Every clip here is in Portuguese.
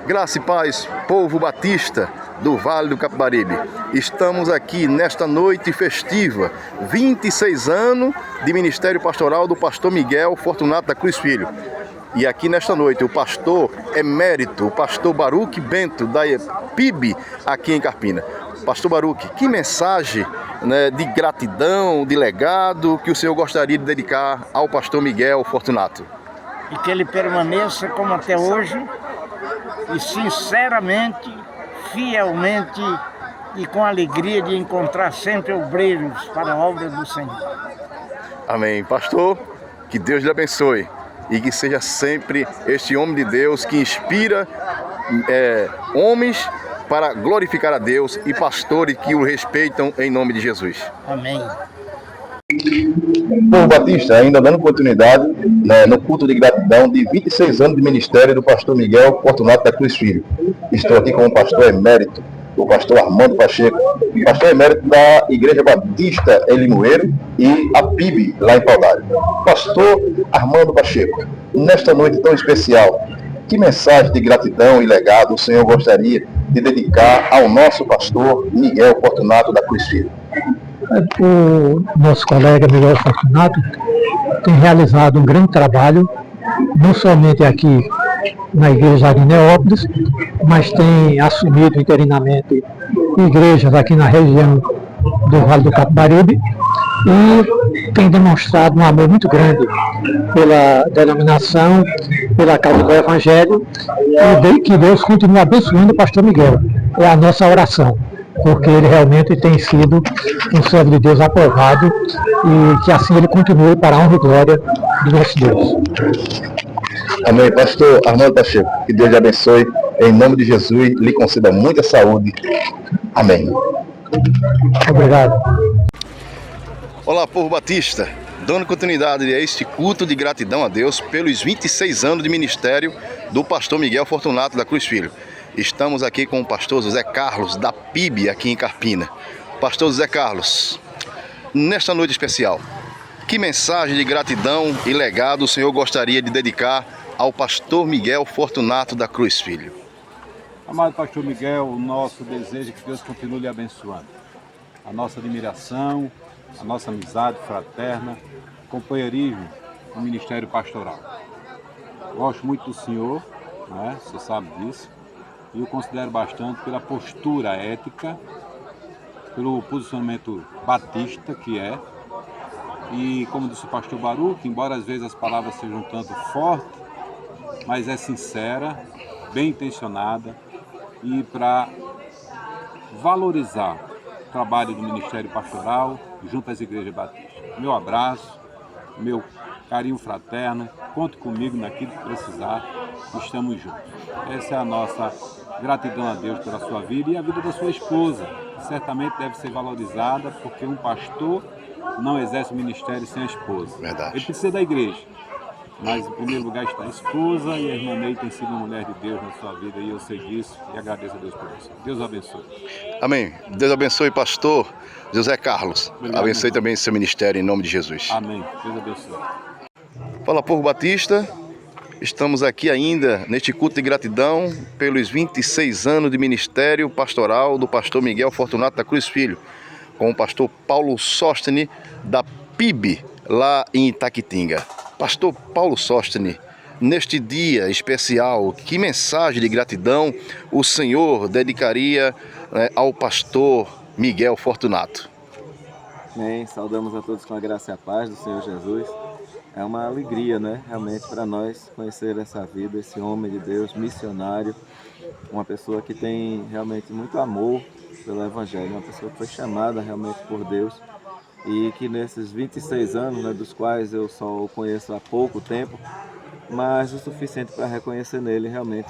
Graça e paz, povo batista do Vale do Capibaribe. Estamos aqui nesta noite festiva, 26 anos de Ministério Pastoral do pastor Miguel Fortunato da Cruz Filho. E aqui nesta noite o pastor emérito, o pastor Baruque Bento da PIB aqui em Carpina. Pastor Baruque, que mensagem, né, de gratidão, de legado que o senhor gostaria de dedicar ao pastor Miguel Fortunato? E que ele permaneça como até hoje e sinceramente, fielmente e com alegria de encontrar sempre obreiros para a obra do Senhor. Amém. Pastor, que Deus lhe abençoe e que seja sempre este homem de Deus que inspira homens para glorificar a Deus e pastores que o respeitam em nome de Jesus. Amém. Povo Batista, ainda dando continuidade, né, no culto de gratidão de 26 anos de ministério do pastor Miguel Fortunato da Cruz Filho. Estou aqui com o pastor emérito, o pastor Armando Pacheco, pastor emérito da Igreja Batista em Limoeiro e a PIB lá em Paudalho. Pastor Armando Pacheco, nesta noite tão especial, que mensagem de gratidão e legado o senhor gostaria de dedicar ao nosso pastor Miguel Fortunato da Cruz Filho? O nosso colega Miguel Fortunato tem realizado um grande trabalho, não somente aqui na igreja de Neópolis, mas tem assumido interinamente igrejas aqui na região do Vale do Capibaribe e tem demonstrado um amor muito grande pela denominação, pela causa do Evangelho, e que Deus continue abençoando o pastor Miguel. É a nossa oração, porque ele realmente tem sido um servo de Deus aprovado e que assim ele continue para a honra e glória do nosso Deus. Amém. Pastor Armando Pacheco, que Deus lhe abençoe, em nome de Jesus, lhe conceda muita saúde. Amém. Obrigado. Olá, povo batista, dando continuidade a este culto de gratidão a Deus pelos 26 anos de ministério do pastor Miguel Fortunato da Cruz Filho. Estamos aqui com o pastor José Carlos, da PIB, aqui em Carpina. Pastor José Carlos, nesta noite especial, que mensagem de gratidão e legado o senhor gostaria de dedicar ao pastor Miguel Fortunato da Cruz Filho? Amado pastor Miguel, o nosso desejo é que Deus continue lhe abençoando. A nossa admiração, a nossa amizade fraterna, companheirismo no ministério pastoral. Gosto muito do senhor, né? Você sabe disso. E eu considero bastante pela postura ética, pelo posicionamento batista que é. E como disse o pastor Baruque, embora às vezes as palavras sejam um tanto fortes, mas é sincera, bem intencionada e para valorizar o trabalho do Ministério Pastoral junto às igrejas batistas. Meu abraço, meu carinho fraterno, conte comigo naquilo que precisar, estamos juntos. Essa é a nossa gratidão a Deus pela sua vida e a vida da sua esposa, que certamente deve ser valorizada, porque um pastor não exerce o ministério sem a esposa. Verdade. Ele precisa da igreja, mas em primeiro lugar está a esposa, e a irmã Ney tem sido uma mulher de Deus na sua vida, e eu sei disso e agradeço a Deus por isso. Deus o abençoe. Amém. Deus abençoe, pastor José Carlos. Obrigado, abençoe irmão. também seu ministério em nome de Jesus. Amém. Deus abençoe. Fala, povo batista. Estamos aqui ainda neste culto de gratidão pelos 26 anos de ministério pastoral do pastor Miguel Fortunato da Cruz Filho, com o pastor Paulo Sostene, da PIB, lá em Itaquitinga. Pastor Paulo Sostene, neste dia especial, que mensagem de gratidão o senhor dedicaria ao pastor Miguel Fortunato? Bem, saudamos a todos com a graça e a paz do Senhor Jesus. É uma alegria, né, realmente para nós conhecer essa vida, esse homem de Deus, missionário, uma pessoa que tem realmente muito amor pelo Evangelho, uma pessoa que foi chamada realmente por Deus e que nesses 26 anos, né, dos quais eu só o conheço há pouco tempo, mas o suficiente para reconhecer nele realmente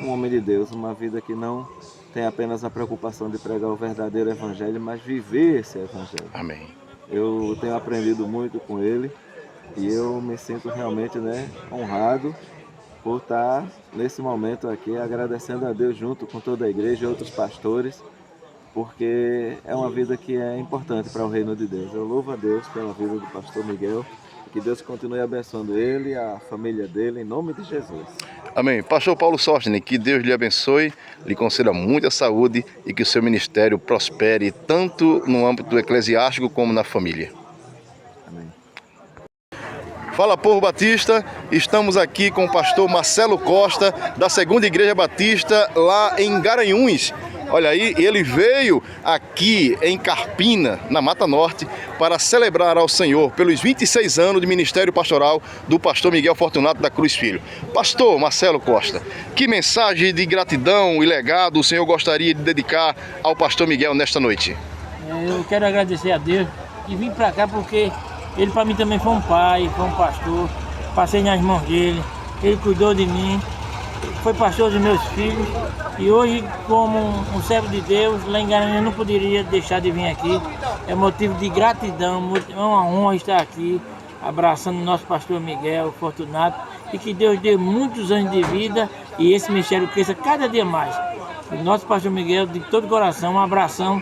um homem de Deus, uma vida que não tem apenas a preocupação de pregar o verdadeiro Evangelho, mas viver esse Evangelho. Amém. Eu tenho aprendido muito com ele e eu me sinto realmente, né, honrado por estar nesse momento aqui agradecendo a Deus junto com toda a igreja e outros pastores, porque é uma vida que é importante para o reino de Deus. Eu louvo a Deus pela vida do pastor Miguel Que Deus continue abençoando ele e a família dele, em nome de Jesus. Amém. Pastor Paulo Sostene, que Deus lhe abençoe, lhe conceda muita saúde e que o seu ministério prospere tanto no âmbito eclesiástico como na família. Amém. Fala, povo batista, estamos aqui com o pastor Marcelo Costa, da Segunda Igreja Batista, lá em Garanhuns. Olha aí, ele veio aqui em Carpina, na Mata Norte, para celebrar ao Senhor pelos 26 anos de ministério pastoral do pastor Miguel Fortunato da Cruz Filho. Pastor Marcelo Costa, que mensagem de gratidão e legado o senhor gostaria de dedicar ao pastor Miguel nesta noite? Eu quero agradecer a Deus e vim para cá porque ele para mim também foi um pai, foi um pastor. Passei nas mãos dele, ele cuidou de mim, foi pastor dos meus filhos. E hoje, como um servo de Deus, lá em Garanhuns eu não poderia deixar de vir aqui. É motivo de gratidão, é uma honra estar aqui, abraçando o nosso pastor Miguel Fortunato. E que Deus dê muitos anos de vida e esse ministério cresça cada dia mais. O nosso pastor Miguel, de todo coração, um abração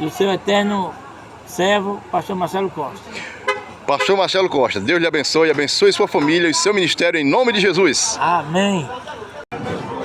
do seu eterno servo, pastor Marcelo Costa. Pastor Marcelo Costa, Deus lhe abençoe, abençoe sua família e seu ministério em nome de Jesus. Amém.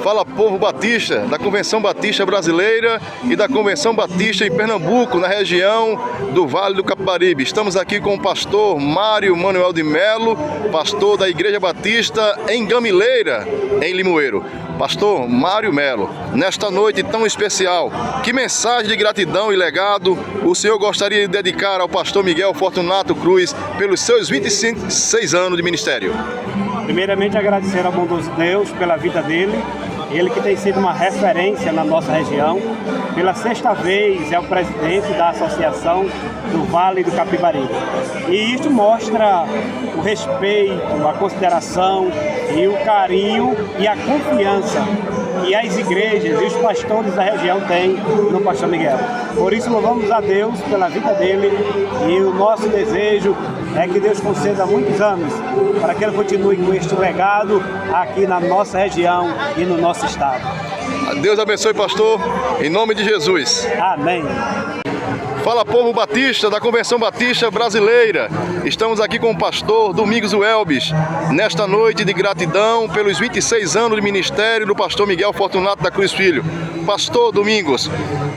Fala, povo batista, da Convenção Batista Brasileira e da Convenção Batista em Pernambuco, na região do Vale do Capibaribe. Estamos aqui com o pastor Mário Manuel de Melo, pastor da Igreja Batista em Gamileira, em Limoeiro. Pastor Mário Melo, nesta noite tão especial, que mensagem de gratidão e legado o senhor gostaria de dedicar ao pastor Miguel Fortunato Cruz pelos seus 26 anos de ministério? Primeiramente, agradecer ao bondoso Deus pela vida dele, ele que tem sido uma referência na nossa região. Pela sexta vez é o presidente da Associação do Vale do Capibaribe. E isso mostra o respeito, a consideração e o carinho e a confiança que as igrejas e os pastores da região têm no pastor Miguel. Por isso louvamos a Deus pela vida dele e o nosso desejo é que Deus conceda muitos anos para que ele continue com este legado aqui na nossa região e no nosso estado. Deus abençoe, pastor, em nome de Jesus. Amém. Fala, povo batista da Convenção Batista Brasileira. Estamos aqui com o pastor Domingos Welbes, nesta noite de gratidão pelos 26 anos de ministério do pastor Miguel Fortunato da Cruz Filho. Pastor Domingos,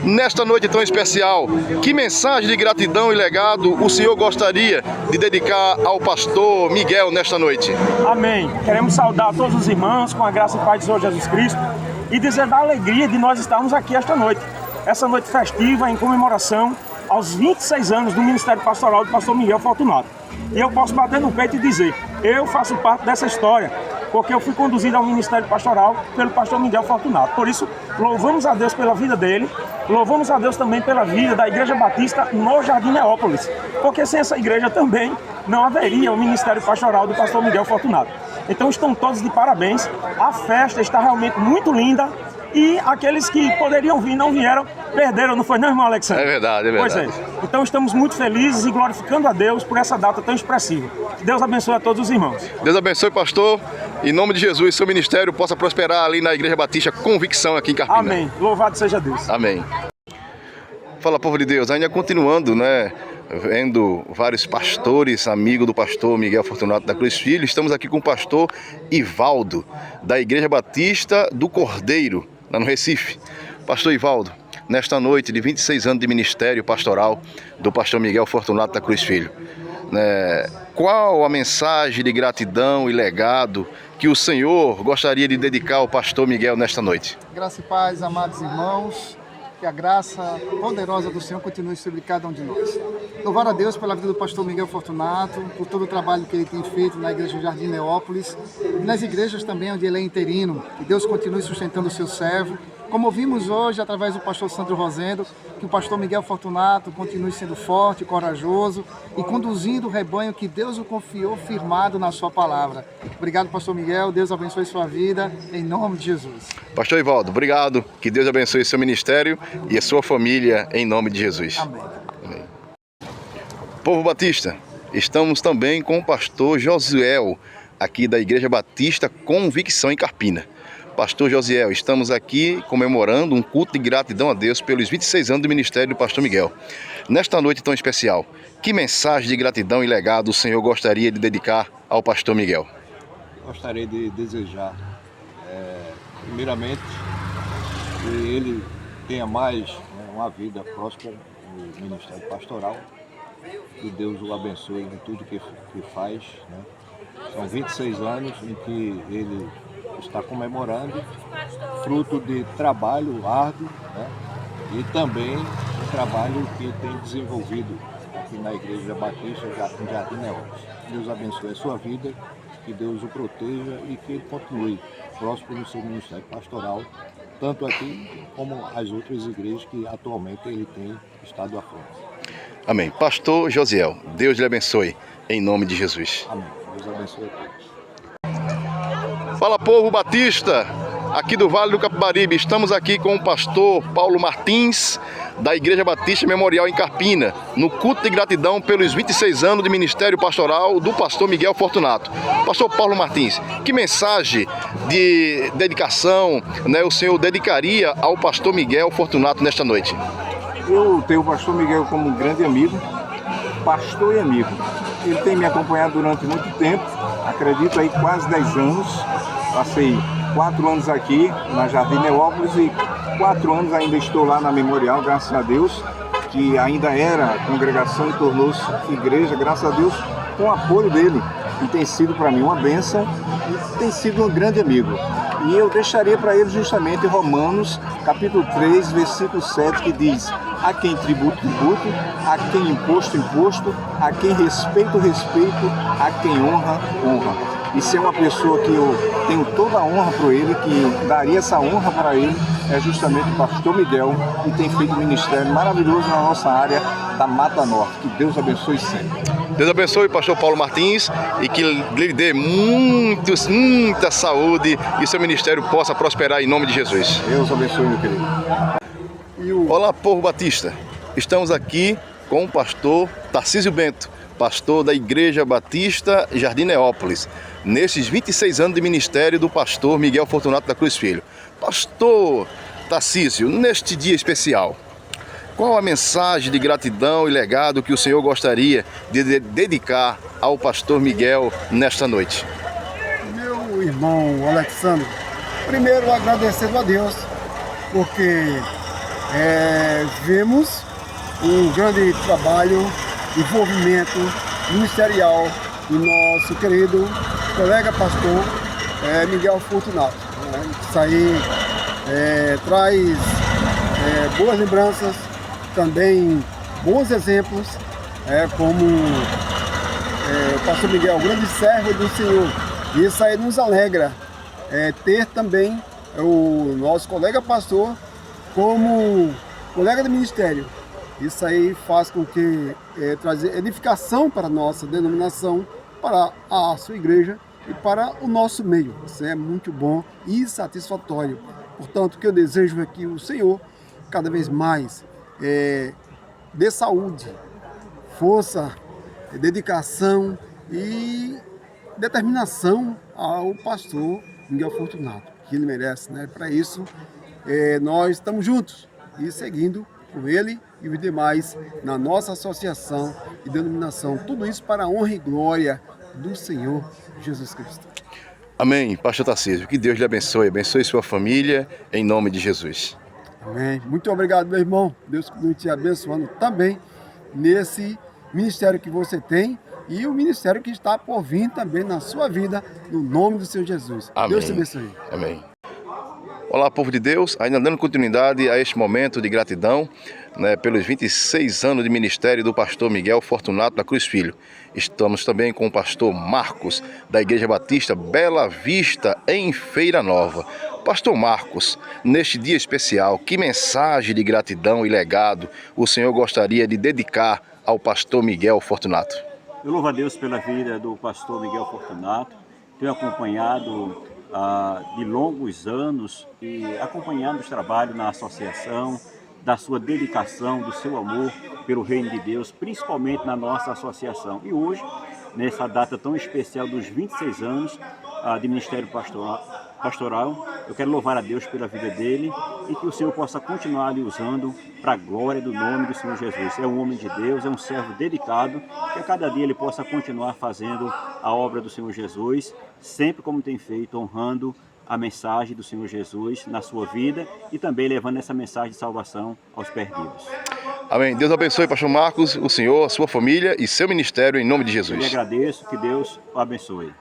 nesta noite tão especial, que mensagem de gratidão e legado o senhor gostaria de dedicar ao pastor Miguel nesta noite? Amém. Queremos saudar todos os irmãos com a graça e paz do Senhor Jesus Cristo e dizer da alegria de nós estarmos aqui esta noite. Essa noite festiva em comemoração aos 26 anos do Ministério Pastoral do pastor Miguel Fortunato. E eu posso bater no peito e dizer, eu faço parte dessa história, porque eu fui conduzido ao Ministério Pastoral pelo pastor Miguel Fortunato. Por isso, louvamos a Deus pela vida dele, louvamos a Deus também pela vida da Igreja Batista no Jardim Neópolis, porque sem essa igreja também não haveria o Ministério Pastoral do pastor Miguel Fortunato. Então estão todos de parabéns, a festa está realmente muito linda, e aqueles que poderiam vir não vieram, perderam, não foi não, irmão Alexandre? É verdade, é verdade. Pois é. Então estamos muito felizes e glorificando a Deus por essa data tão expressiva. Que Deus abençoe a todos os irmãos. Deus abençoe, pastor. Em nome de Jesus, seu ministério possa prosperar ali na Igreja Batista Convicção aqui em Carpina. Amém. Louvado seja Deus. Amém. Fala, povo de Deus. Ainda continuando, né? Vendo vários pastores, amigos do pastor Miguel Fortunato da Cruz Filho, estamos aqui com o pastor Ivaldo, da Igreja Batista do Cordeiro, lá no Recife. Pastor Ivaldo, nesta noite de 26 anos de ministério pastoral do pastor Miguel Fortunato da Cruz Filho, qual a mensagem de gratidão e legado que o Senhor gostaria de dedicar ao pastor Miguel nesta noite? Graça e paz, amados irmãos, que a graça poderosa do Senhor continue sobre cada um de nós. Louvar a Deus pela vida do pastor Miguel Fortunato, por todo o trabalho que ele tem feito na Igreja do Jardim Neópolis e nas igrejas também onde ele é interino. Que Deus continue sustentando o seu servo. Como ouvimos hoje, através do pastor Sandro Rosendo, que o pastor Miguel Fortunato continue sendo forte, corajoso e conduzindo o rebanho que Deus o confiou firmado na sua palavra. Obrigado, pastor Miguel. Deus abençoe sua vida, em nome de Jesus. Pastor Ivaldo, obrigado. Que Deus abençoe seu ministério e a sua família, em nome de Jesus. Amém. Amém. Povo Batista, estamos também com o pastor Josuel, aqui da Igreja Batista Convicção em Carpina. Pastor Josiel, estamos aqui comemorando um culto de gratidão a Deus pelos 26 anos do ministério do Pastor Miguel. Nesta noite tão especial, que mensagem de gratidão e legado o Senhor gostaria de dedicar ao Pastor Miguel? Gostaria de desejar, primeiramente, que ele tenha mais uma vida próspera no ministério pastoral, que Deus o abençoe em tudo que faz, né? São 26 anos em que ele está comemorando, fruto de trabalho árduo, né? E também um trabalho que tem desenvolvido aqui na Igreja Batista em Jardim Neópolis. Deus abençoe a sua vida, que Deus o proteja e que ele continue próspero no seu ministério pastoral, tanto aqui como as outras igrejas que atualmente ele tem estado à frente. Amém. Pastor Josiel, Deus lhe abençoe, em nome de Jesus. Amém. Deus abençoe a todos. Fala, povo batista, aqui do Vale do Capibaribe. Estamos aqui com o pastor Paulo Martins, da Igreja Batista Memorial em Carpina, no culto de gratidão pelos 26 anos de ministério pastoral do pastor Miguel Fortunato. Pastor Paulo Martins, que mensagem de dedicação, né, o senhor dedicaria ao pastor Miguel Fortunato nesta noite? Eu tenho o pastor Miguel como um grande amigo, pastor e amigo. Ele tem me acompanhado durante muito tempo, acredito aí quase 10 anos. Passei 4 anos aqui na Jardim Neópolis e 4 anos ainda estou lá na Memorial, graças a Deus, que ainda era congregação e tornou-se igreja, graças a Deus, com o apoio dele. E tem sido para mim uma bênção e tem sido um grande amigo. E eu deixaria para ele justamente Romanos, capítulo 3, versículo 7, que diz: a quem tributo, tributo, a quem imposto, imposto, a quem respeito, respeito, a quem honra, honra. E se é uma pessoa que eu tenho toda a honra para ele, que daria essa honra para ele, é justamente o pastor Miguel, que tem feito um ministério maravilhoso na nossa área da Mata Norte. Que Deus abençoe sempre. Deus abençoe o pastor Paulo Martins e que lhe dê muita saúde e seu ministério possa prosperar em nome de Jesus. Deus abençoe, meu querido. Olá, povo batista. Estamos aqui com o pastor Tarcísio Bento, pastor da Igreja Batista Jardim Neópolis, nesses 26 anos de ministério do pastor Miguel Fortunato da Cruz Filho. Pastor Tarcísio, neste dia especial, qual a mensagem de gratidão e legado que o senhor gostaria de dedicar ao pastor Miguel nesta noite? Meu irmão Alexandre, primeiro agradecendo a Deus, porque vemos um grande trabalho, envolvimento ministerial do nosso querido colega pastor Miguel Fortunato. Isso aí traz boas lembranças, também bons exemplos, como o pastor Miguel, grande servo do Senhor. E isso aí nos alegra, ter também o nosso colega pastor como colega de ministério. Isso aí faz com que trazer edificação para a nossa denominação, para a sua igreja e para o nosso meio. Isso é muito bom e satisfatório. Portanto, o que eu desejo é que o Senhor, cada vez mais, dê saúde, força, dedicação e determinação ao pastor Miguel Fortunato, que ele merece, né? Para isso, nós estamos juntos e seguindo com ele e os demais na nossa associação e denominação. Tudo isso para a honra e glória do Senhor Jesus Cristo. Amém. Pastor Tarcísio, que Deus lhe abençoe, abençoe sua família, em nome de Jesus. Amém. Muito obrigado, meu irmão. Deus continue te abençoando também nesse ministério que você tem e o ministério que está por vir também na sua vida, no nome do Senhor Jesus. Amém. Deus te abençoe. Amém. Olá, povo de Deus, ainda dando continuidade a este momento de gratidão, né, pelos 26 anos de ministério do pastor Miguel Fortunato da Cruz Filho. Estamos também com o pastor Marcos, da Igreja Batista Bela Vista, em Feira Nova. Pastor Marcos, neste dia especial, que mensagem de gratidão e legado o senhor gostaria de dedicar ao pastor Miguel Fortunato? Eu louvo a Deus pela vida do pastor Miguel Fortunato. Tenho acompanhado de longos anos e acompanhando os trabalhos na associação, da sua dedicação, do seu amor pelo reino de Deus, principalmente na nossa associação. E hoje, nessa data tão especial dos 26 anos de ministério pastoral, pastoral. Eu quero louvar a Deus pela vida dele e que o Senhor possa continuar lhe usando para a glória do nome do Senhor Jesus. É um homem de Deus, é um servo dedicado, que a cada dia ele possa continuar fazendo a obra do Senhor Jesus, sempre como tem feito, honrando a mensagem do Senhor Jesus na sua vida e também levando essa mensagem de salvação aos perdidos. Amém. Deus abençoe, pastor Marcos, o senhor, a sua família e seu ministério, em nome de Jesus. Eu lhe agradeço, que Deus o abençoe.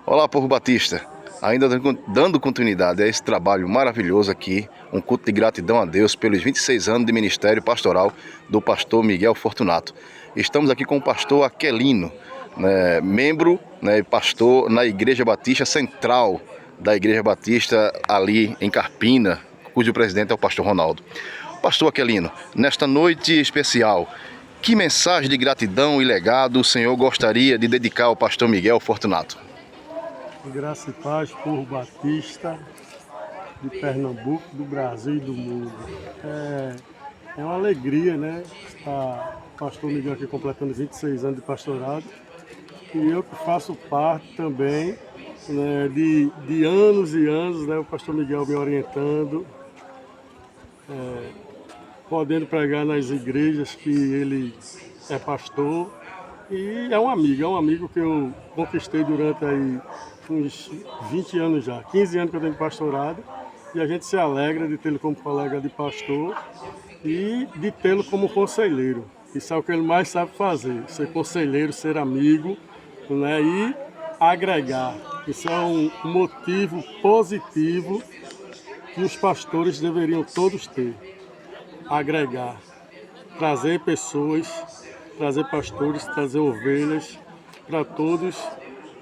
Olá, povo batista. Ainda dando continuidade a esse trabalho maravilhoso aqui, um culto de gratidão a Deus pelos 26 anos de ministério pastoral do pastor Miguel Fortunato. Estamos aqui com o pastor Aquelino, né, membro, né, pastor na Igreja Batista Central da Igreja Batista ali em Carpina, cujo presidente é o pastor Ronaldo. Pastor Aquelino, nesta noite especial, que mensagem de gratidão e legado o senhor gostaria de dedicar ao pastor Miguel Fortunato? Graça e paz, povo batista de Pernambuco, do Brasil e do mundo. É uma alegria, né, estar o pastor Miguel aqui completando 26 anos de pastorado, e eu que faço parte também, né, de anos e anos, né, o pastor Miguel me orientando, podendo pregar nas igrejas que ele é pastor, e é um amigo que eu conquistei durante aí uns 20 anos já, 15 anos que eu tenho pastorado, e a gente se alegra de tê-lo como colega de pastor e de tê-lo como conselheiro. Isso é o que ele mais sabe fazer, ser conselheiro, ser amigo, né, e agregar. Isso é um motivo positivo que os pastores deveriam todos ter. Agregar, trazer pessoas, trazer pastores, trazer ovelhas para todos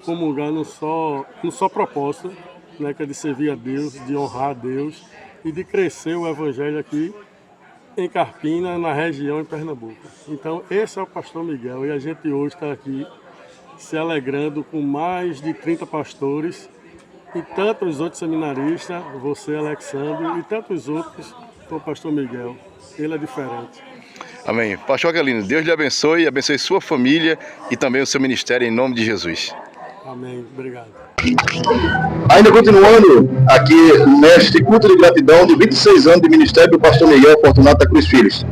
comungar num só propósito, né, que é de servir a Deus, de honrar a Deus e de crescer o evangelho aqui em Carpina, na região em Pernambuco. Então esse é o pastor Miguel, e a gente hoje está aqui se alegrando com mais de 30 pastores e tantos outros seminaristas, você, Alexandre, e tantos outros com o pastor Miguel. Ele é diferente. Amém. Pastor Aquelino, Deus lhe abençoe, abençoe sua família e também o seu ministério em nome de Jesus. Amém. Obrigado. Ainda continuando aqui neste culto de gratidão de 26 anos de ministério do pastor Miguel Fortunato da Cruz Filhos.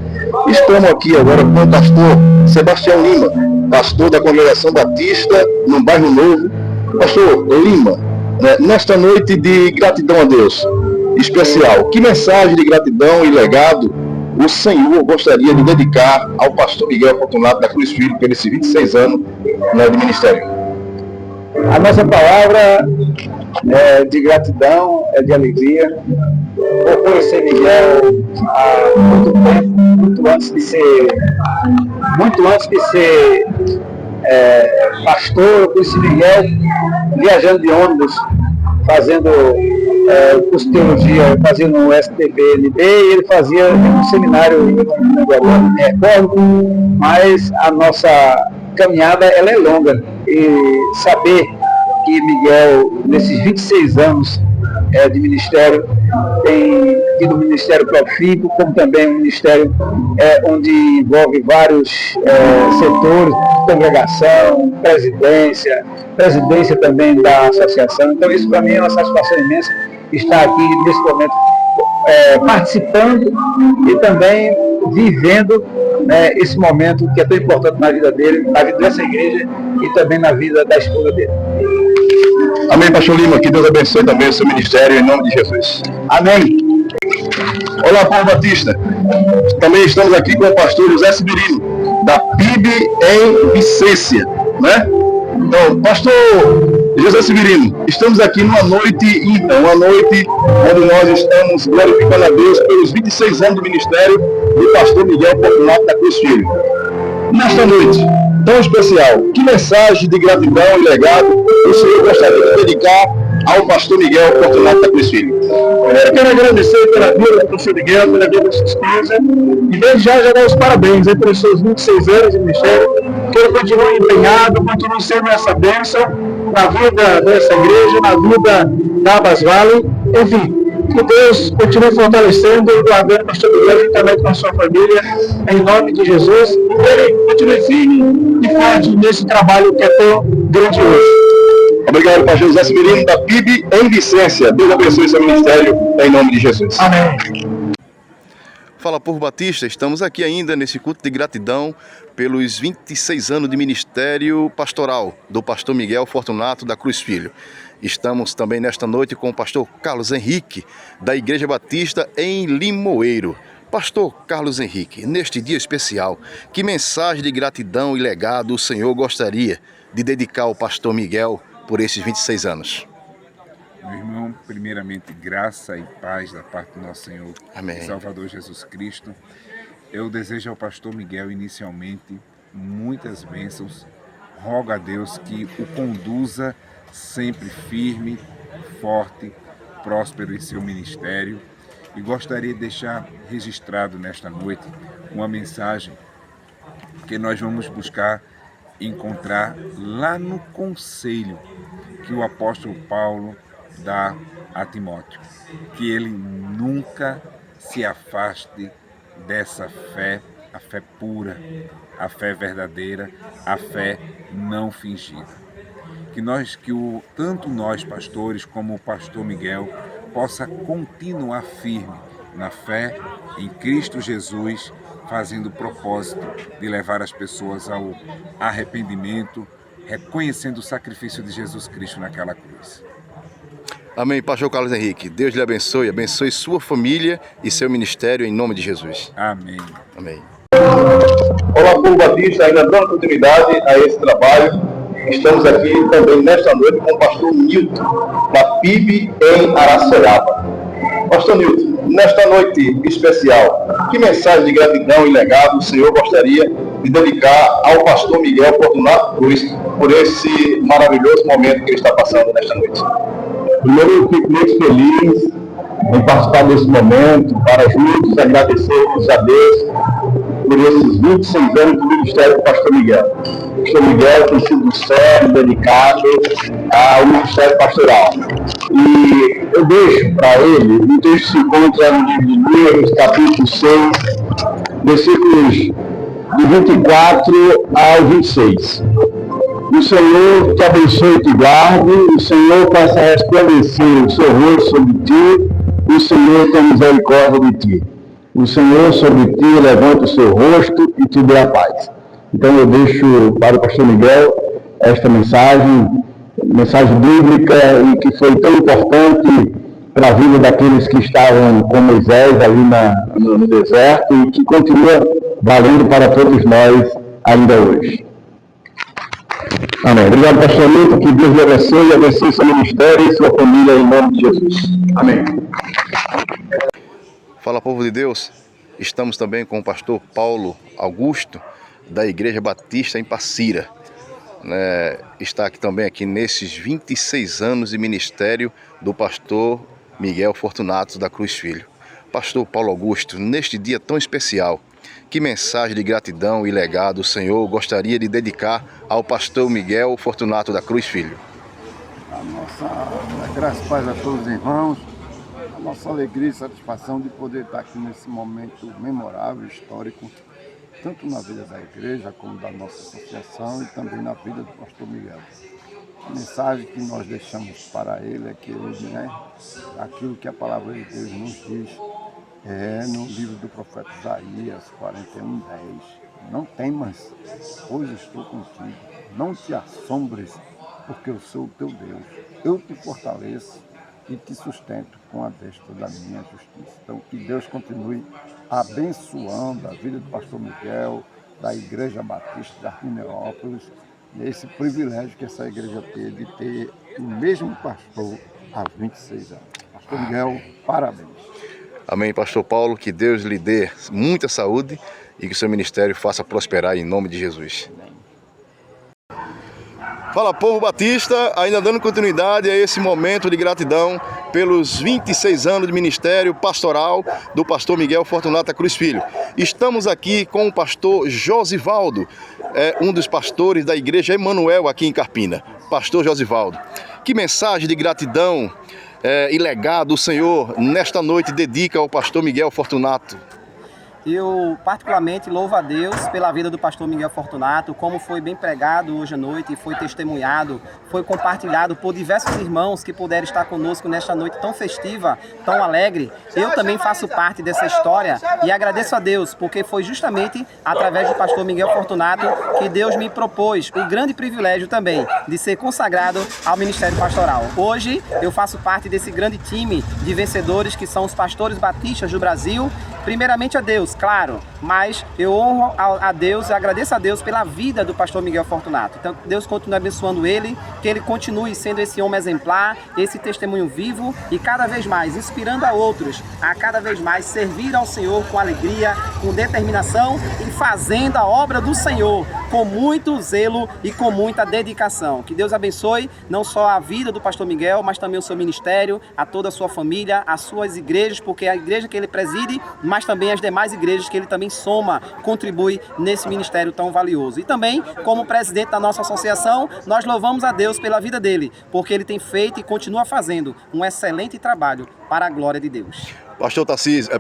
Estamos aqui agora com o pastor Sebastião Lima, pastor da Congregação Batista no Bairro Novo. Pastor Lima, né, nesta noite de gratidão a Deus especial, que mensagem de gratidão e legado o Senhor gostaria de dedicar ao pastor Miguel Fortunato da Cruz Filhos por esses 26 anos, né, de ministério? A nossa palavra é de gratidão, é de alegria. Eu conheci Miguel há muito tempo, muito antes de ser pastor. Eu conheci Miguel viajando de ônibus, fazendo curso de teologia, fazendo um STBNB, e ele fazia um seminário, agora não me recordo, mas a nossa caminhada ela é longa, e saber que Miguel, nesses 26 anos de ministério, tem tido um ministério profícuo, como também um ministério onde envolve vários setores, congregação, presidência também da associação. Então isso para mim é uma satisfação imensa estar aqui nesse momento participando e também vivendo esse momento que é tão importante na vida dele, na vida dessa igreja e também na vida da esposa dele. Amém, pastor Lima, que Deus abençoe também o seu ministério em nome de Jesus. Amém. Olá, povo batista. Também estamos aqui com o pastor José Severino, da PIB em Vicência, né? Então, pastor José Severino, estamos aqui numa noite onde nós estamos glorificando a Deus pelos 26 anos do ministério do pastor Miguel Fortunato da Cruz Filho. Nesta noite tão especial, que mensagem de gratidão e legado o senhor gostaria de dedicar ao pastor Miguel Fortunato da Cruz Filho? Eu quero agradecer pela vida do pastor Miguel, pela vida da sua esposa, e desde já dar os parabéns pelos seus 26 anos de ministério, que ele continue empenhado, continue sendo essa bênção na vida dessa igreja, na vida da Abas Valley, enfim. Que Deus continue fortalecendo e guardando o pastor Miguel juntamente com a sua família, em nome de Jesus. Ele continue firme e forte nesse trabalho que é tão grandioso. Obrigado, pastor José Severino, da PIB em Vicência. Deus abençoe seu ministério, em nome de Jesus. Amém. Fala, povo batista, estamos aqui ainda nesse culto de gratidão pelos 26 anos de ministério pastoral do pastor Miguel Fortunato da Cruz Filho. Estamos também nesta noite com o pastor Carlos Henrique, da Igreja Batista em Limoeiro. Pastor Carlos Henrique, neste dia especial, que mensagem de gratidão e legado o Senhor gostaria de dedicar ao pastor Miguel por esses 26 anos? Meu irmão, primeiramente, graça e paz da parte do nosso Senhor Amém. E Salvador Jesus Cristo. Eu desejo ao pastor Miguel, inicialmente, muitas bênçãos. Rogo a Deus que o conduza sempre firme, forte, próspero em seu ministério. E gostaria de deixar registrado nesta noite uma mensagem que nós vamos buscar encontrar lá no conselho que o apóstolo Paulo dá a Timóteo, que ele nunca se afaste dessa fé, a fé pura, a fé verdadeira, a fé não fingida. Tanto nós pastores como o pastor Miguel possa continuar firme na fé em Cristo Jesus, fazendo o propósito de levar as pessoas ao arrependimento, reconhecendo o sacrifício de Jesus Cristo naquela cruz. Amém, pastor Carlos Henrique. Deus lhe abençoe, abençoe sua família e seu ministério em nome de Jesus. Amém. Amém. Olá, povo batista, ainda dando continuidade a esse trabalho. Estamos aqui também nesta noite com o pastor Nilton, da PIB em Araçoiaba. Pastor Nilton, nesta noite especial, que mensagem de gratidão e legado o Senhor gostaria de dedicar ao pastor Miguel Fortunato Cruz por esse maravilhoso momento que ele está passando nesta noite? Primeiro, eu fico muito feliz em participar desse momento, para juntos agradecermos a Deus por esses 26 anos do ministério do pastor Miguel. O pastor Miguel tem sido sério, dedicado ao ministério pastoral. E eu deixo para ele, o texto se encontra no livro de Números, capítulo 6, versículos de 24 ao 26. O Senhor te abençoe e te guarde, o Senhor faça resplandecer o seu rosto sobre ti, o Senhor tenha misericórdia de ti. O Senhor sobre ti levanta o seu rosto e te dê a paz. Então eu deixo para o pastor Miguel esta mensagem bíblica e que foi tão importante para a vida daqueles que estavam com Moisés ali no deserto e que continua valendo para todos nós ainda hoje. Amém. Obrigado, pastor Milton, que Deus lhe abençoe, abençoe seu ministério e sua família em nome de Jesus. Amém. Fala, povo de Deus. Estamos também com o pastor Paulo Augusto, da Igreja Batista em Passira. Está aqui também nesses 26 anos de ministério do pastor Miguel Fortunato da Cruz Filho. Pastor Paulo Augusto, neste dia tão especial, que mensagem de gratidão e legado o Senhor gostaria de dedicar ao pastor Miguel Fortunato da Cruz Filho? A graça e paz a todos os irmãos, a nossa alegria e satisfação de poder estar aqui nesse momento memorável, histórico, tanto na vida da igreja como da nossa associação e também na vida do pastor Miguel. A mensagem que nós deixamos para ele é que ele, aquilo que a palavra de Deus nos diz, no livro do profeta Isaías 41:10. Não temas, pois estou contigo. Não te assombres, porque eu sou o teu Deus. Eu te fortaleço e te sustento com a destra da minha justiça. Então, que Deus continue abençoando a vida do pastor Miguel, da Igreja Batista de Arquineópolis, e esse privilégio que essa igreja teve de ter o mesmo pastor há 26 anos. Pastor Miguel, parabéns. Amém, pastor Paulo, que Deus lhe dê muita saúde e que o seu ministério faça prosperar em nome de Jesus. Amém. Fala, povo batista, ainda dando continuidade a esse momento de gratidão pelos 26 anos de ministério pastoral do pastor Miguel Fortunato da Cruz Filho. Estamos aqui com o pastor Josivaldo, um dos pastores da igreja Emanuel aqui em Carpina. Pastor Josivaldo, que mensagem de gratidão e legado o Senhor nesta noite dedica ao pastor Miguel Fortunato? Eu particularmente louvo a Deus pela vida do pastor Miguel Fortunato, como foi bem pregado hoje à noite, foi testemunhado, foi compartilhado por diversos irmãos que puderam estar conosco nesta noite tão festiva, tão alegre. Eu também faço parte dessa história e agradeço a Deus, porque foi justamente através do pastor Miguel Fortunato que Deus me propôs o grande privilégio também de ser consagrado ao Ministério Pastoral. Hoje eu faço parte desse grande time de vencedores que são os pastores batistas do Brasil. Primeiramente a Deus, claro, mas eu honro a Deus e agradeço a Deus pela vida do pastor Miguel Fortunato. Então Deus continue abençoando ele, que ele continue sendo esse homem exemplar, esse testemunho vivo e cada vez mais inspirando a outros a cada vez mais servir ao Senhor com alegria, com determinação e fazendo a obra do Senhor com muito zelo e com muita dedicação. Que Deus abençoe não só a vida do pastor Miguel, mas também o seu ministério, a toda a sua família, as suas igrejas, porque a igreja que ele preside, mas também as demais igrejas que ele também soma, contribui nesse ministério tão valioso. E também, como presidente da nossa associação, nós louvamos a Deus pela vida dele, porque ele tem feito e continua fazendo um excelente trabalho para a glória de Deus. Pastor Tarcísio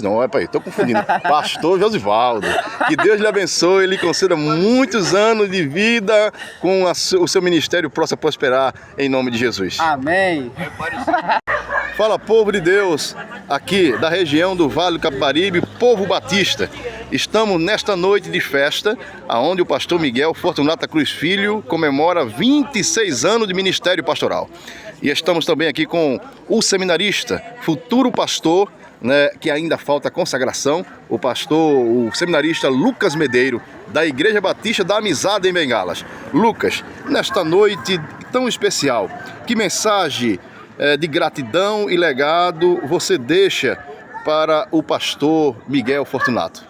não, estou confundindo. Pastor Josivaldo, que Deus lhe abençoe, lhe conceda muitos anos de vida com o seu ministério possa prosperar em nome de Jesus. Amém. Fala, povo de Deus, aqui da região do Vale do Capibaribe, povo batista. Estamos nesta noite de festa, onde o pastor Miguel Fortunato da Cruz Filho comemora 26 anos de ministério pastoral. E estamos também aqui com o seminarista, futuro pastor, né, que ainda falta consagração, o seminarista Lucas Medeiro, da Igreja Batista da Amizade em Bengalas. Lucas, nesta noite tão especial, que mensagem de gratidão e legado você deixa para o pastor Miguel Fortunato?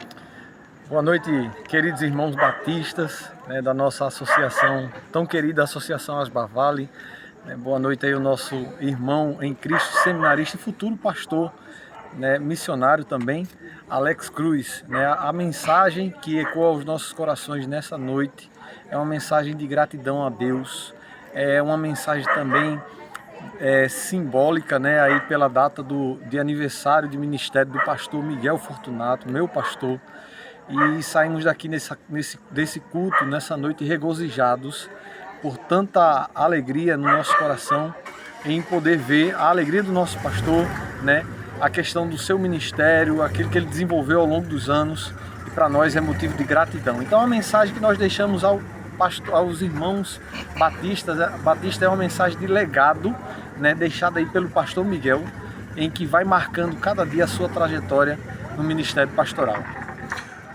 Boa noite, queridos irmãos batistas, né, da nossa associação, tão querida Associação Asbar Vale. Boa noite aí o nosso irmão em Cristo, seminarista e futuro pastor, né, missionário também, Alex Cruz. Né, a mensagem que ecoa aos nossos corações nessa noite é uma mensagem de gratidão a Deus, é uma mensagem também simbólica, né, aí pela data de aniversário de ministério do pastor Miguel Fortunato, meu pastor, e saímos daqui desse culto, nessa noite, regozijados por tanta alegria no nosso coração em poder ver a alegria do nosso pastor, né, a questão do seu ministério, aquilo que ele desenvolveu ao longo dos anos, e para nós é motivo de gratidão. Então a mensagem que nós deixamos aos irmãos batistas, Batista é uma mensagem de legado, né, deixada aí pelo pastor Miguel, em que vai marcando cada dia a sua trajetória no ministério pastoral.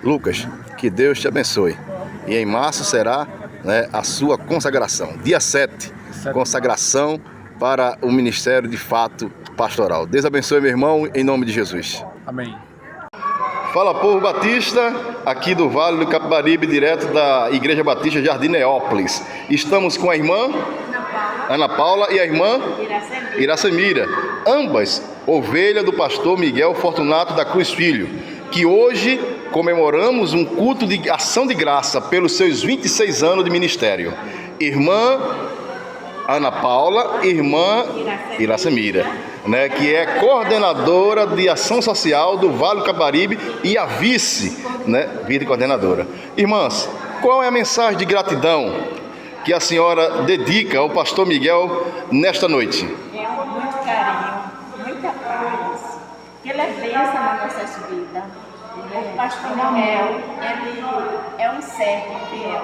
Lucas, que Deus te abençoe. E em março será, né, a sua consagração. Dia 7, consagração para o ministério de fato pastoral. Deus abençoe, meu irmão, em nome de Jesus. Amém. Fala, povo batista, aqui do Vale do Capibaribe, direto da Igreja Batista Jardim Neópolis. Estamos com a irmã Ana Paula e a irmã Iracemira, ambas ovelhas do pastor Miguel Fortunato da Cruz Filho, que hoje comemoramos um culto de ação de graça pelos seus 26 anos de ministério. Irmã Ana Paula, irmã Iracemira, né, que é coordenadora de ação social do Vale do Capibaribe e a vice-coordenadora. Irmãs, qual é a mensagem de gratidão que a senhora dedica ao pastor Miguel nesta noite? Muito carinho, muita paz, que ele é bênção na nossa vida. O pastor Miguel, ele é um servo fiel,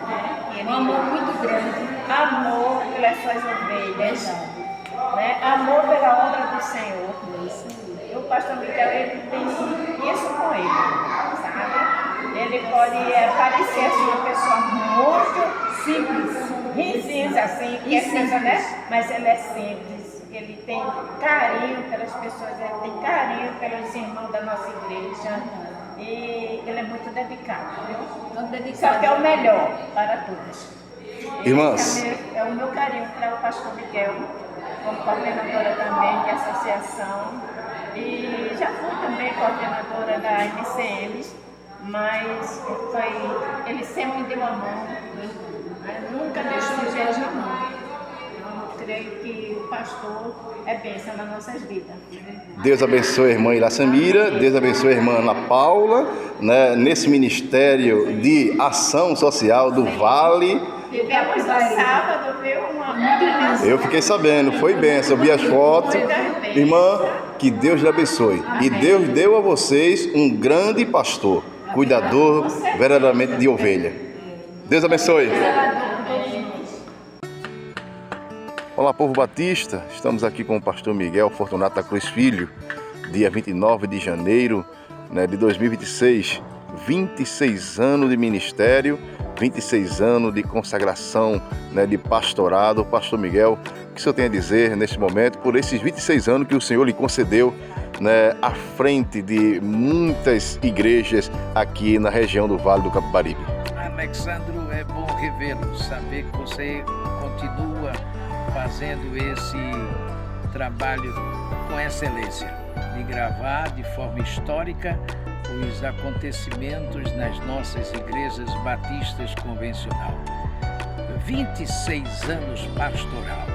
né? Ele, um amor muito grande, amor pelas suas ovelhas, né? Amor pela obra do Senhor. E o pastor Miguel, ele tem isso com ele, sabe? Ele pode parecer assim, uma pessoa muito simples, risinha assim, que é coisa, né? Mas ele é simples. Ele tem carinho pelas pessoas, ele tem carinho pelos irmãos da nossa igreja e ele é muito dedicado, viu? Só que é o melhor para todos. Irmãs, é o meu carinho para o pastor Miguel, como coordenadora também de associação, e já fui também coordenadora da MCM, mas ele sempre me deu a mão, nunca deixou de agir a mão. creio que o pastor é bênção nas nossas vidas. Deus abençoe a irmã Iraçamira, Deus abençoe a irmã Ana Paula, né, nesse ministério de ação social do Vale. Tivemos no sábado, viu? Uma bênção. Eu fiquei sabendo, foi bênção, eu vi as fotos. Irmã, que Deus lhe abençoe. E Deus deu a vocês um grande pastor, cuidador verdadeiramente de ovelha. Deus abençoe. Olá, povo batista, estamos aqui com o pastor Miguel Fortunato da Cruz Filho, dia 29 de janeiro, né, de 2026, 26 anos de ministério, 26 anos de consagração, né, de pastorado. Pastor Miguel, o que o senhor tem a dizer neste momento por esses 26 anos que o Senhor lhe concedeu, né, à frente de muitas igrejas aqui na região do Vale do Capibaribe? Alexandro, é bom revê-lo, saber que você continua fazendo esse trabalho com excelência, de gravar de forma histórica os acontecimentos nas nossas igrejas batistas convencional. 26 anos pastoral.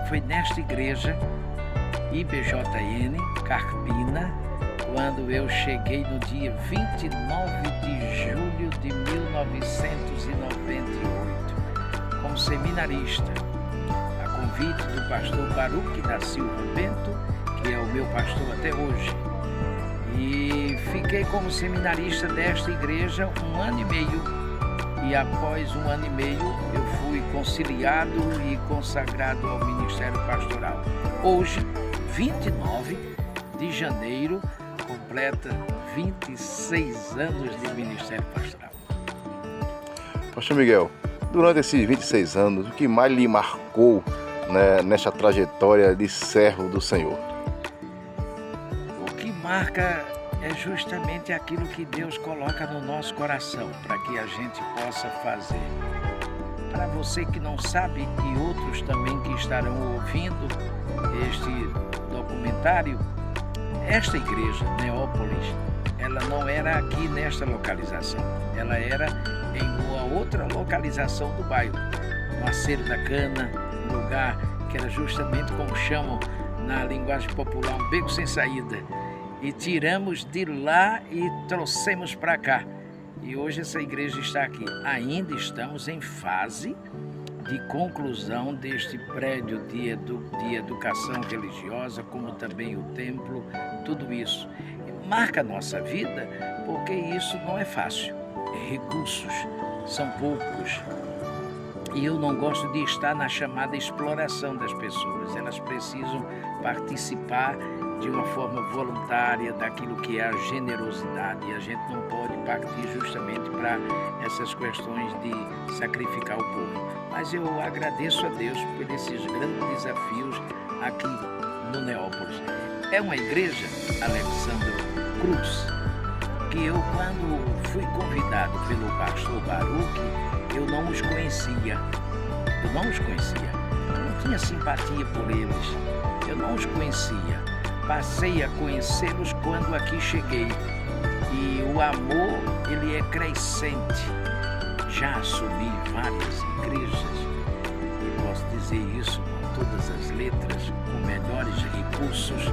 Foi nesta igreja, IBJN, Carpina, quando eu cheguei no dia 29 de julho de 1998, como seminarista, a convite do pastor Baruque da Silva Bento, que é o meu pastor até hoje. E fiquei como seminarista desta igreja 1 ano e meio. E após 1 ano e meio eu fui conciliado e consagrado ao ministério pastoral. Hoje, 29 de janeiro, completa 26 anos de ministério pastoral. Pastor Miguel, durante esses 26 anos, o que mais lhe marcou, né, nessa trajetória de servo do Senhor? O que marca é justamente aquilo que Deus coloca no nosso coração para que a gente possa fazer. Para você que não sabe e outros também que estarão ouvindo este documentário, esta igreja, Neópolis, ela não era aqui nesta localização, ela era em uma outra localização do bairro, Maceiro da Cana, um lugar que era justamente como chamam na linguagem popular, um beco sem saída. E tiramos de lá e trouxemos para cá. E hoje essa igreja está aqui. Ainda estamos em fase de conclusão deste prédio de educação religiosa, como também o templo, tudo isso. E marca a nossa vida porque isso não é fácil. Recursos são poucos. E eu não gosto de estar na chamada exploração das pessoas. Elas precisam participar de uma forma voluntária daquilo que é a generosidade, e a gente não pode partir justamente para essas questões de sacrificar o povo. Mas eu agradeço a Deus por esses grandes desafios aqui no Neópolis. É uma igreja, Alexandro Cruz, que eu, quando fui convidado pelo pastor Baruque, eu não os conhecia. Eu não tinha simpatia por eles, eu não os conhecia. Passei a conhecê-los quando aqui cheguei. E o amor, ele é crescente. Já assumi várias igrejas, e posso dizer isso com todas as letras, com melhores recursos,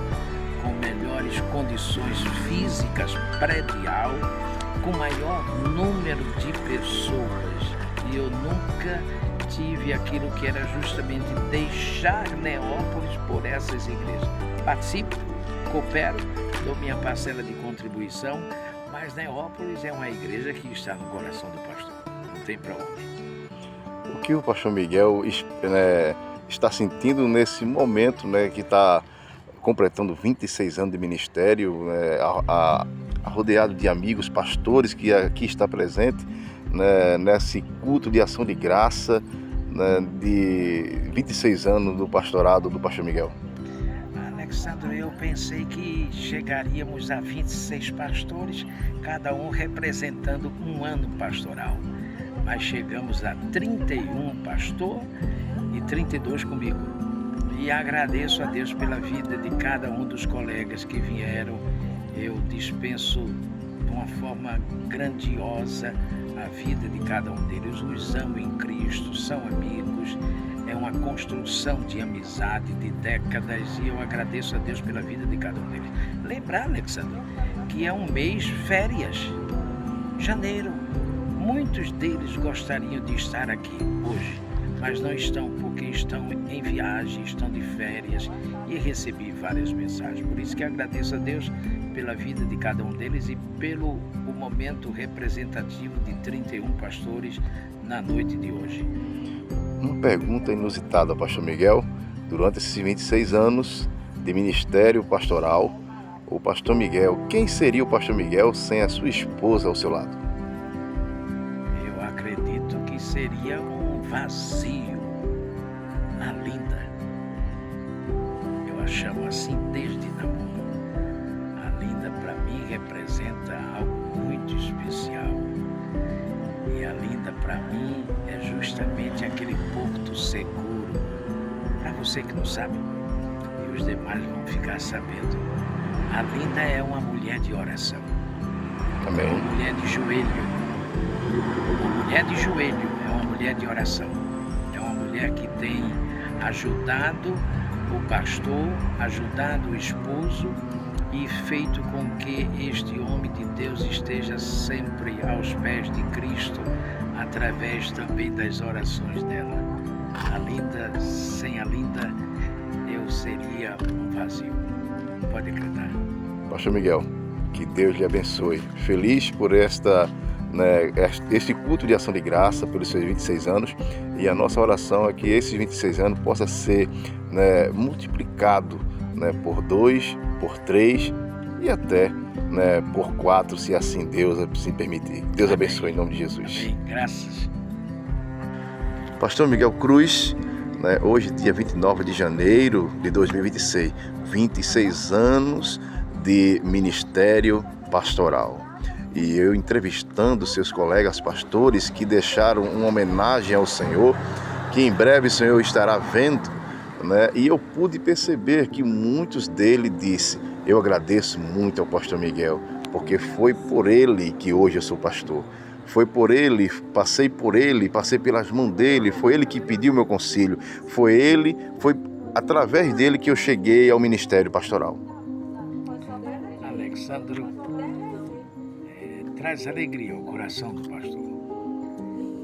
com melhores condições físicas predial, com maior número de pessoas. E eu nunca tive aquilo que era justamente deixar Neópolis por essas igrejas. Participo, coopero, dou minha parcela de contribuição, mas Neópolis é uma igreja que está no coração do pastor, não tem para onde. O que o pastor Miguel, né, está sentindo nesse momento, né, que está completando 26 anos de ministério, né, rodeado de amigos, pastores que aqui está presente, né, nesse culto de ação de graça, né, de 26 anos do pastorado do pastor Miguel? Alexandre, eu pensei que chegaríamos a 26 pastores, cada um representando um ano pastoral. Mas chegamos a 31 pastor e 32 comigo. E agradeço a Deus pela vida de cada um dos colegas que vieram. Eu dispenso de uma forma grandiosa a vida de cada um deles. Os amo em Cristo, são amigos. é uma construção de amizade de décadas e eu agradeço a Deus pela vida de cada um deles. Lembrar, Alexandre, que é um mês férias, janeiro. Muitos deles gostariam de estar aqui hoje, mas não estão porque estão em viagem, estão de férias e recebi várias mensagens. Por isso que agradeço a Deus pela vida de cada um deles e pelo o momento representativo de 31 pastores na noite de hoje. Uma pergunta inusitada, pastor Miguel. Durante esses 26 anos de ministério pastoral, o pastor Miguel, quem seria o pastor Miguel sem a sua esposa ao seu lado? Eu acredito que seria um vazio, a Linda. Eu a chamo assim desde namoro. A Linda para mim representa algo muito especial. E a Linda para mim é justamente aquele porto seguro. Para você que não sabe, e os demais vão ficar sabendo, a Linda é uma mulher de oração. Amém. Uma mulher de joelho. Uma mulher de joelho é uma mulher de oração. É uma mulher que tem ajudado o pastor, ajudado o esposo e feito com que este homem de Deus esteja sempre aos pés de Cristo, através também das orações dela. A Linda, sem a Linda, eu seria um vazio. Pode acreditar. Pastor Miguel, que Deus lhe abençoe. Feliz por este culto de ação de graça, pelos seus 26 anos, e a nossa oração é que esses 26 anos possa ser multiplicado por 2, por 3 e até por 4, se assim Deus assim permitir. Deus abençoe em nome de Jesus. Amém. Graças. Pastor Miguel Cruz, hoje dia 29 de janeiro de 2026, 26 anos de ministério pastoral. E eu entrevistando seus colegas pastores que deixaram uma homenagem ao Senhor, que em breve o Senhor estará vendo, e eu pude perceber que muitos dele disse: eu agradeço muito ao pastor Miguel, porque foi por ele que hoje eu sou pastor. Foi por ele, passei pelas mãos dele, foi ele que pediu meu conselho, foi através dele que eu cheguei ao ministério pastoral. Alexandre, traz alegria ao coração do pastor.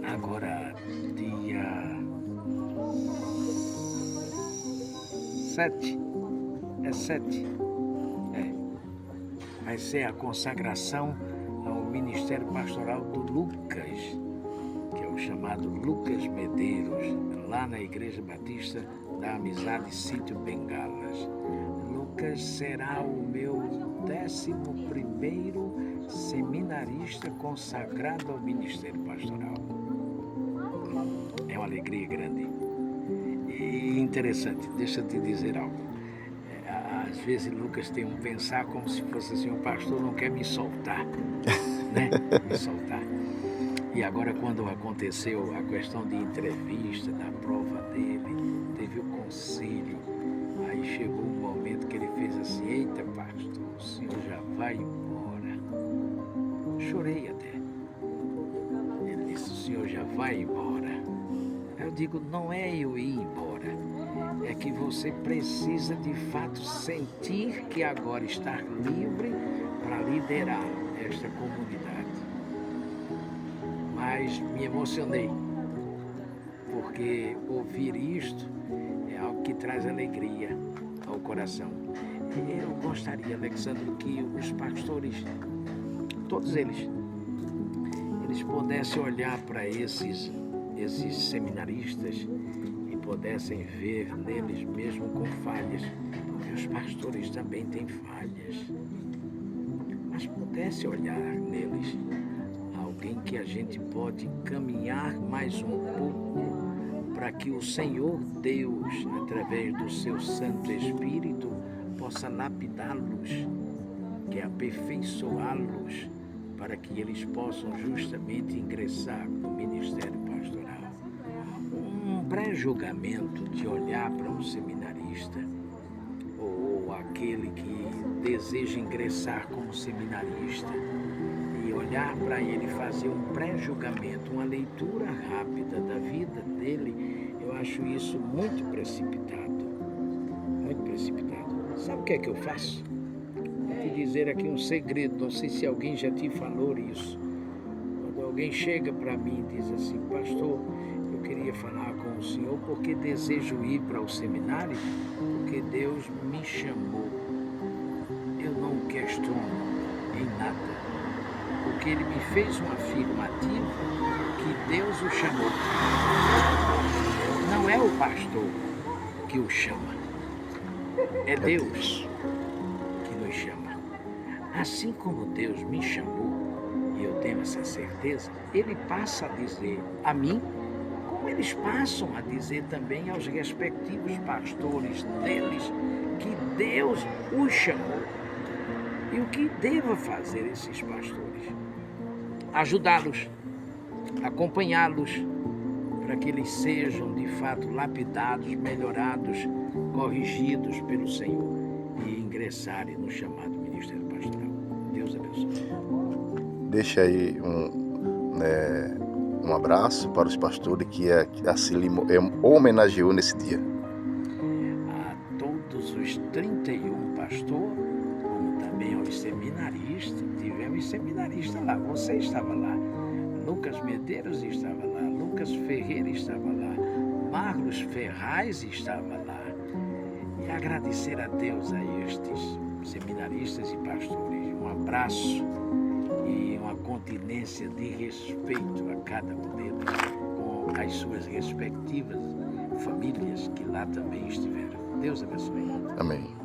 Agora, dia 7, vai ser a consagração ao ministério pastoral do Lucas, que é o chamado Lucas Medeiros, lá na Igreja Batista da Amizade Sítio Bengalas. Lucas será o meu 11º seminarista consagrado ao ministério pastoral. É uma alegria grande e interessante. Deixa eu te dizer algo. Às vezes Lucas tem um pensar como se fosse assim: o pastor não quer me soltar, me soltar. E agora, quando aconteceu a questão de entrevista, da prova dele, teve o conselho, aí chegou um momento que ele fez assim: eita pastor, o senhor já vai embora. Chorei até. Ele disse: o senhor já vai embora. Eu digo: não é eu ir embora, é que você precisa de fato sentir que agora está livre para liderar esta comunidade. Mas me emocionei, porque ouvir isto é algo que traz alegria ao coração. Eu gostaria, Alexandre, que os pastores, todos eles pudessem olhar para esses seminaristas e pudessem ver neles mesmo com falhas, porque os pastores também têm falhas, mas pudesse olhar neles alguém que a gente pode caminhar mais um pouco para que o Senhor Deus, através do seu Santo Espírito, possa lapidá-los, que é aperfeiçoá-los, para que eles possam justamente ingressar no ministério pastoral. Um pré-julgamento de olhar para um seminarista ou aquele que deseja ingressar como seminarista e olhar para ele, fazer um pré-julgamento, uma leitura rápida da vida dele, Eu acho isso muito precipitado. Muito precipitado. Sabe o que é que eu faço? Vou te dizer aqui um segredo, não sei se alguém já te falou isso. Quando alguém chega para mim e diz assim, pastor, eu queria falar com o senhor porque desejo ir para o seminário, porque Deus me chamou. Eu não questiono em nada, porque ele me fez um afirmativo que Deus o chamou. Não é o pastor que o chama, é Deus que nos chama. Assim como Deus me chamou, e eu tenho essa certeza, ele passa a dizer a mim, como eles passam a dizer também aos respectivos pastores deles, que Deus os chamou. E o que deva fazer esses pastores? Ajudá-los, acompanhá-los, para que eles sejam de fato lapidados, melhorados, corrigidos pelo Senhor e ingressarem no chamado Ministério Pastoral. Deus abençoe. Deixa aí um abraço para os pastores que assim homenageou nesse dia. A todos os 31 pastores, como também aos seminaristas, tivemos seminaristas lá, você estava lá, Lucas Medeiros estava lá, Lucas Ferreira estava lá, Marlos Ferraz estava lá. E agradecer a Deus a estes seminaristas e pastores. Um abraço e uma continência de respeito a cada um deles, com as suas respectivas famílias que lá também estiveram. Deus abençoe. Amém.